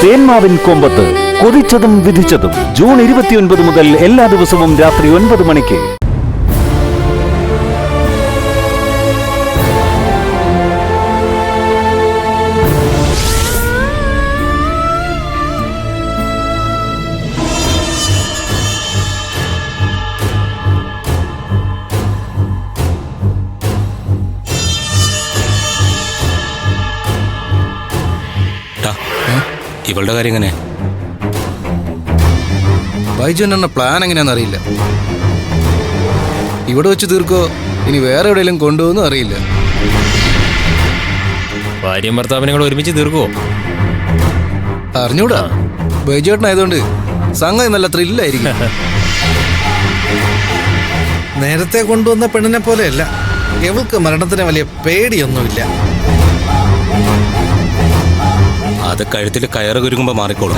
തേന്മാവിൻ കൊമ്പത്ത് കൊതിച്ചതും വിധിച്ചതും June 29 മുതൽ എല്ലാ ദിവസവും രാത്രി 9 മണിക്ക്. ഇവളുടെ കാര്യം എങ്ങനെ? ബൈജുവിന്റെ പ്ലാൻ എങ്ങനെയാണെന്ന് അറിയില്ല. ഇവിടെ വെച്ച് തീർക്കോ ഇനി വേറെ എവിടെയെങ്കിലും കൊണ്ടുപോകുന്നു അറിയില്ല. ഭാര്യയും ഭർത്താവിനെ കൂടെ ഒരുമിച്ച് തീർക്കുവോ? അറിഞ്ഞൂടാ, ബൈജുവേട്ടനായതുകൊണ്ട് സംഗതി നല്ല ത്രില്ലായിരിക്കും. നേരത്തെ കൊണ്ടുവന്ന പെണ്ണിനെ പോലെയല്ല, ഇവൾക്ക് മരണത്തിന് വലിയ പേടിയൊന്നുമില്ല. അത് കഴുത്തിൽ കയറ് കുരുങ്ങുമ്പോ മാറിക്കോളും.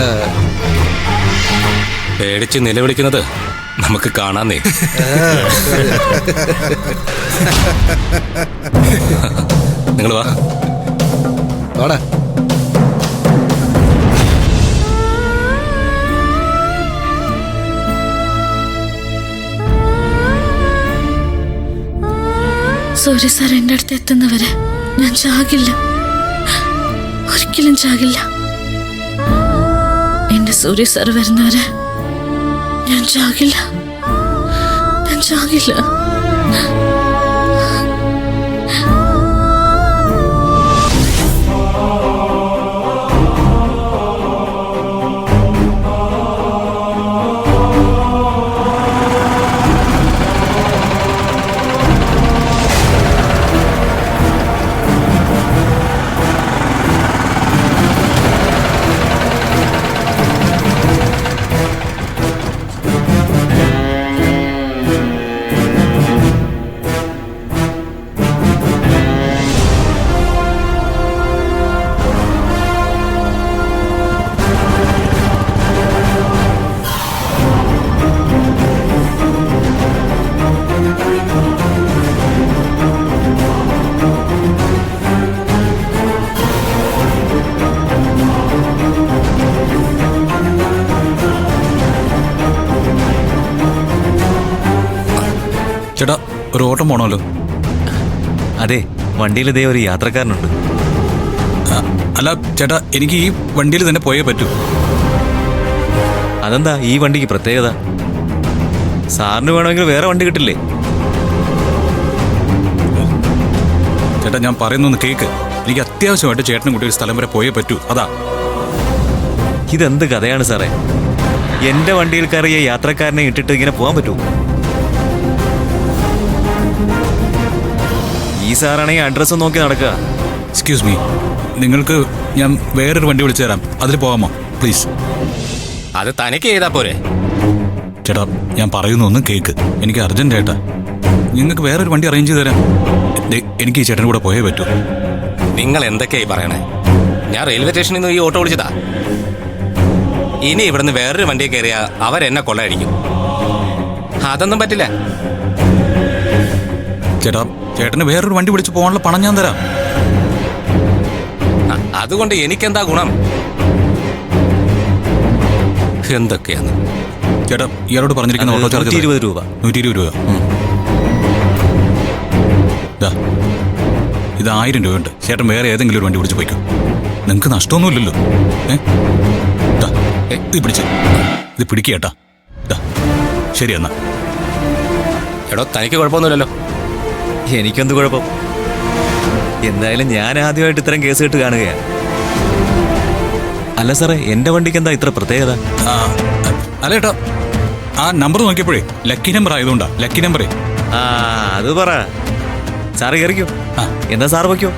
പേടിച്ച് നിലവിളിക്കുന്നത് നമുക്ക് കാണാന്നേ. നിങ്ങൾ വാ. വാടാ. സൂര്യ സാർ എന്റെ അടുത്ത് എത്തുന്നവരെ ഞാൻ ചാകില്ല, ഒരിക്കലും ചാകില്ല. എന്റെ സൂര്യ സാർ വരുന്നവരെ ഞാൻ ചാകില്ല, ഞാൻ ചാകില്ല. ചേട്ടാ, ഒരു ഓട്ടം പോണല്ലോ. അതെ, വണ്ടിയിൽ ഇതേ ഒരു യാത്രക്കാരനുണ്ട്. അല്ല ചേട്ടാ, എനിക്ക് ഈ വണ്ടിയിൽ തന്നെ പോയേ പറ്റൂ. അതെന്താ ഈ വണ്ടിക്ക് പ്രത്യേകത? സാറിന് വേണമെങ്കിൽ വേറെ വണ്ടി കിട്ടില്ലേ? ചേട്ടാ, ഞാൻ പറയുന്നൊന്ന് കേക്ക്. എനിക്ക് അത്യാവശ്യമായിട്ട് ചേട്ടനും കൂട്ടി ഒരു സ്ഥലം വരെ പോയേ പറ്റൂ. അതാ. ഇതെന്ത് കഥയാണ് സാറേ? എന്റെ വണ്ടിയിൽ കയറിയ യാത്രക്കാരനെ ഇട്ടിട്ട് ഇങ്ങനെ പോകാൻ പറ്റുമോ? ഈ സാറാണെങ്കിൽ അഡ്രസ്സ് നോക്കി നടക്കുക. എക്സ്ക്യൂസ് മീ, നിങ്ങൾക്ക് ഞാൻ വേറൊരു വണ്ടി വിളിച്ചു തരാം, അതിൽ പോകാമോ പ്ലീസ്? അത് തനിക്ക് ചെയ്താ പോരെ? ചേട്ടാ, ഞാൻ പറയുന്നൊന്നും കേക്ക്. എനിക്ക് അർജന്റ് ആയിട്ടാ. നിങ്ങൾക്ക് വേറൊരു വണ്ടി അറേഞ്ച് ചെയ്ത് തരാം. എനിക്ക് ഈ ചേട്ടനും കൂടെ പോയേ പറ്റൂ. നിങ്ങൾ എന്തൊക്കെയായി പറയണേ? ഞാൻ റെയിൽവേ സ്റ്റേഷനിൽ നിന്ന് ഈ ഓട്ടോ വിളിച്ചതാ. ഇനി ഇവിടുന്ന് വേറൊരു വണ്ടിയെ കയറിയാ അവരെന്നെ കൊള്ളയടിക്കും. അതൊന്നും പറ്റില്ല. ചേട്ടാ, ചേട്ടന് വേറൊരു വണ്ടി വിളിച്ച് പോകാനുള്ള പണം ഞാൻ തരാം. അതുകൊണ്ട് എനിക്കെന്താ ഗുണം? എന്തൊക്കെയാണ് ചേട്ടാ, ഇയാളോട് പറഞ്ഞിരിക്കുന്ന ഓട്ടോ ചാർജ് 120 രൂപ. 120 രൂപ. ഇത് 1000 രൂപയുണ്ട്. ചേട്ടൻ വേറെ ഏതെങ്കിലും ഒരു വണ്ടി വിളിച്ച് പോയിക്കോ. നിങ്ങൾക്ക് നഷ്ടമൊന്നുമില്ലല്ലോ. ഇത് പിടിച്ച് ഇത് പിടിക്കേട്ടാ. ശരി എന്നാ. എടോ, തനിക്ക് കുഴപ്പമൊന്നുമില്ലല്ലോ. എനിക്കെന്ത് കുഴപ്പം? എന്തായാലും ഞാൻ ആദ്യമായിട്ട് ഇത്തരം കേസ് കേട്ട് കാണുകയാണ്. അല്ല സാറേ, എന്റെ വണ്ടിക്ക് എന്താ ഇത്ര പ്രത്യേകത? അല്ല ചേട്ടാ, ആ നമ്പർ നോക്കിയപ്പോഴേ ലക്കി നമ്പർ ആയതുകൊണ്ടാ. ലക്കി നമ്പറേ. അത് പറ. സാറ് കയറിക്കോ. എന്താ സാറ് വയ്ക്കോ?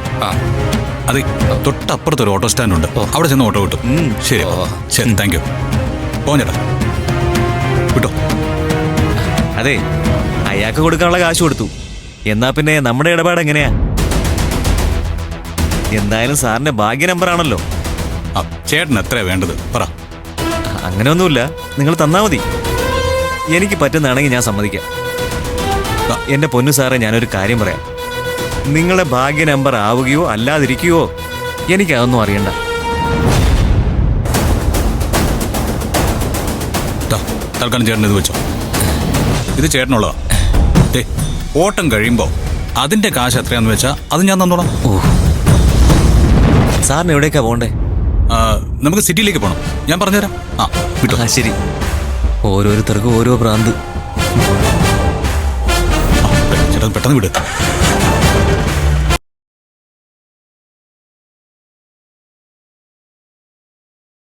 അതെ, തൊട്ടപ്പുറത്തൊരു ഓട്ടോ സ്റ്റാൻഡ് ഉണ്ട്. അവിടെ ചെന്ന് ഓട്ടോ കിട്ടും. ശരി ശരി, താങ്ക് യു. പോകാം ചേട്ടാ, വിട്ടോ. അതെ, അയാൾക്ക് കൊടുക്കാനുള്ള കാശ് കൊടുത്തു. എന്നാ പിന്നെ നമ്മുടെ ഇടപാട് എങ്ങനെയാ? എന്തായാലും സാറിന്റെ ഭാഗ്യ നമ്പറാണല്ലോ. ചേട്ടൻ എത്രയാ വേണ്ടത് പറ. അങ്ങനെയൊന്നുമില്ല, നിങ്ങൾ തന്നാ മതി. എനിക്ക് പറ്റുന്നതാണെങ്കിൽ ഞാൻ സമ്മതിക്കാം. എന്റെ പൊന്നു സാറേ, ഞാനൊരു കാര്യം പറയാം. നിങ്ങളുടെ ഭാഗ്യ നമ്പർ ആവുകയോ അല്ലാതിരിക്കുകയോ എനിക്കതൊന്നും അറിയണ്ട. തൽക്കാലം ചേട്ടൻ ഇത് വെച്ചോ. ഇത് ചേട്ടനുള്ളതാ. ഓട്ടം കഴിയുമ്പോൾ അതിന്റെ കാശ് എത്രയാന്ന് വെച്ചാ അത് ഞാൻ തന്നോളാം. ഓ, സാറിന് എവിടേക്കാ പോണ്ടേ? നമുക്ക് സിറ്റിയിലേക്ക് പോകണം. ഞാൻ പറഞ്ഞുതരാം. വിട്ടോ. ശരി. ഓരോരുത്തർക്കും ഓരോ ഭ്രാന്ത്. ചേട്ടൻ പെട്ടെന്ന് വിട്.